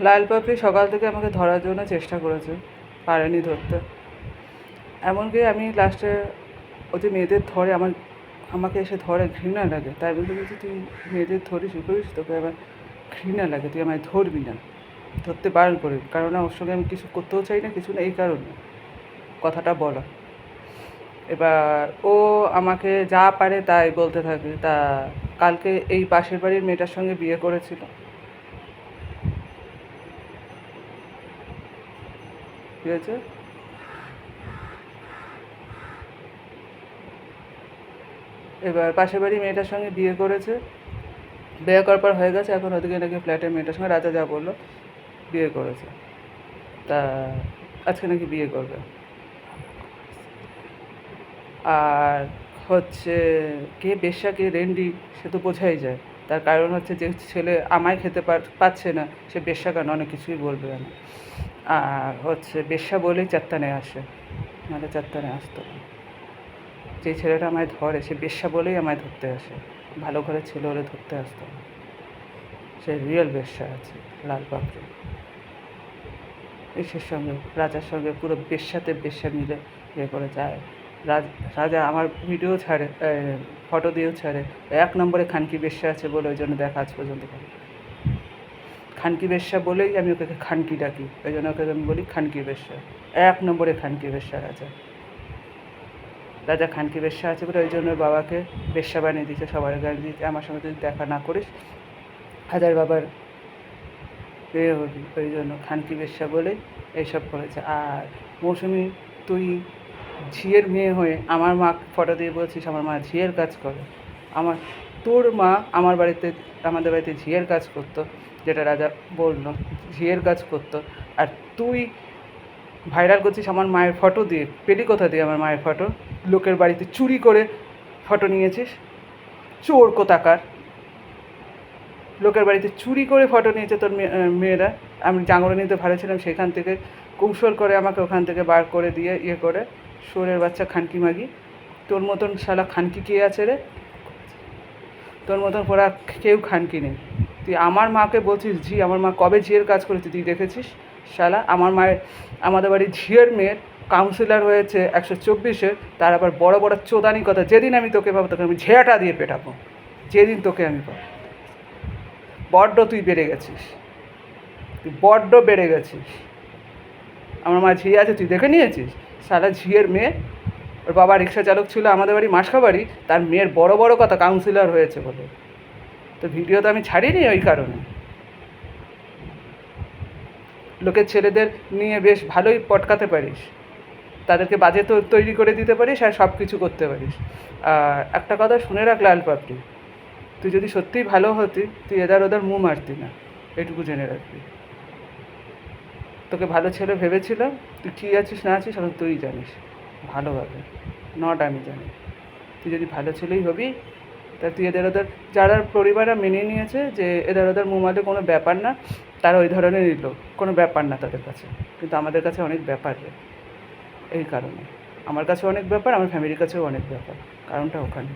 লাল পাপড়ি সকাল থেকে আমাকে ধরার জন্য চেষ্টা করেছে, পারেনি ধরতে। এমনকি আমি লাস্টে ও যে মেয়েদের ধরে আমাকে এসে ধরে, ঘৃণা লাগে। তাই বলতে বলছি, তুই মেয়েদের ধরিস করিস, তোকে আমার ঘৃণা লাগে, তুই আমায় ধরবি না, ধরতে বারণ করবি। কারণ ওর সঙ্গে আমি কিছু করতেও চাই না, কিছু না, এই কারণে কথাটা বলা। এবার ও আমাকে যা পারে তাই বলতে থাকে। তা কালকে এই পাশের বাড়ির মেয়েটার সঙ্গে বিয়ে করেছিল, ঠিক আছে? এবার পাশের বাড়ির মেয়েটার সঙ্গে বিয়ে করেছে, বিয়ে করার পর হয়ে গেছে। এখন ওদিকে নাকি ফ্ল্যাটের মেয়েটার সঙ্গে রাজা যা বললো বিয়ে করেছে। তা আজকে নাকি বিয়ে করবে। আর হচ্ছে কে বেশ্যা কে রেন্ডি সে তো বোঝাই যায়। তার কারণ হচ্ছে যে ছেলে আমায় খেতে পাচ্ছে না, সে বেশ্যা কেন, অনেক কিছুই বলবে না। আর হচ্ছে বেশ্যা বলেই চারটানে আসে, নাহলে চারটানে আসতো না। যে ছেলেটা আমায় ধরে সে বেশ্যা বলেই আমায় ধরতে আসে, ভালো ঘরের ছেলে হলে ধরতে আসতো না। সে রিয়েল বেশ্যা আছে লাল পাপড়ি। এসের সঙ্গে রাজার সঙ্গে পুরো বেশ্যাতে বেশ্যা মিলে ইয়ে করে যায়। রাজা আমার ভিডিও ছাড়ে, ফটো দিয়েও ছাড়ে। 1 নম্বরে খানকি বেশ্যা আছে বলে ওই জন্য দেখা আজ পর্যন্ত করে। খানকি বেশ্যা বলেই আমি ওকে খানকি ডাকি, ওই জন্য ওকে আমি বলি খানকি বেশ্যা। 1 নম্বরে খানকি বেশ্যা রাজা। রাজা খানকি বেশ্যা আছে বলে ওই জন্য ওর বাবাকে বেশ্যা বানিয়ে দিয়েছে, সবার গায়ে দিয়েছে, আমার সঙ্গে যদি দেখা না করিস হাজার বাবার হবি। ওই জন্য খানকি বেশ্যা বলেই এইসব করেছে। আর মৌসুমি, তুই ঝিয়ের মেয়ে হয়ে আমার মা ফটো দিয়ে বলছিস আমার মা ঝিয়ের কাজ করে। তোর মা আমাদের বাড়িতে ঝিয়ের কাজ করতো, যেটা রাজা বললো, ঝিয়ের কাজ করতো। আর তুই ভাইরাল করছিস আমার মায়ের ফটো দিয়ে। পেলি কোথা দিয়ে আমার মায়ের ফটো? লোকের বাড়িতে চুরি করে ফটো নিয়েছিস, চোর কোথাকার। লোকের বাড়িতে চুরি করে ফটো নিয়েছে তোর মেয়েরা। আমি জাগরণীতে ভালো ছিলাম, সেখান থেকে কৌশল করে আমাকে ওখান থেকে বার করে দিয়ে ইয়ে করে, শোরের বাচ্চা খানকি মাগি। তোর মতন শালা খানকি কে আছে রে? তোর মতন পড়া কেউ খানকি নেই। তুই আমার মাকে বলছিস ঝি, আমার মা কবে ঝিয়ের কাজ করেছে তুই দেখেছিস? শালা আমাদের বাড়ির ঝিয়ের মেয়ের কাউন্সিলর হয়েছে 124-এ, তার আবার বড় বড় চোদানি কথা। যেদিন আমি তোকে পাবো তোকে আমি ঝেঁটা দিয়ে পেটাবো, যেদিন তোকে আমি পাবো। বড্ড তুই বেড়ে গেছিস, তুই বড্ড বেড়ে গেছিস। আমার মা ঝিয়ে আছে তুই দেখে নিয়েছিস? সারা ঝিয়ের মেয়ে, ওর বাবা রিক্সা চালক ছিল আমাদের বাড়ি মাসকাবাড়ি, তার মেয়ের বড় বড় কথা কাউন্সিলর হয়েছে বলে। তো ভিডিও তো আমি ছাড়িনি ওই কারণে। লোকের ছেলেদের নিয়ে বেশ ভালোই পটকাতে পারিস, তাদেরকে বাজে তৈরি করে দিতে পারিস আর সব কিছু করতে পারিস। আর একটা কথা শুনে রাখ লাল পাপড়ি, তুই যদি সত্যিই ভালো হতি তুই এদার ওদার মুখ মারতি না, এটুকু জেনে রাখবি। তোকে ভালো ছেলে ভেবেছিলাম, তুই কী আছিস না আছিস এখন তুই জানিস ভালোভাবে, নট আমি জানি। তুই যদি ভালো ছেলেই হবি তা তুই এদের ওদের, যারা পরিবাররা মেনে নিয়েছে যে এদের ওদের মুমালে কোনো ব্যাপার না, তারা ওই ধরনের নিল, কোনো ব্যাপার না তাদের কাছে। কিন্তু আমাদের কাছে অনেক ব্যাপার রে, এই কারণে আমার কাছে অনেক ব্যাপার, আমার ফ্যামিলির কাছেও অনেক ব্যাপার, কারণটা ওখানে।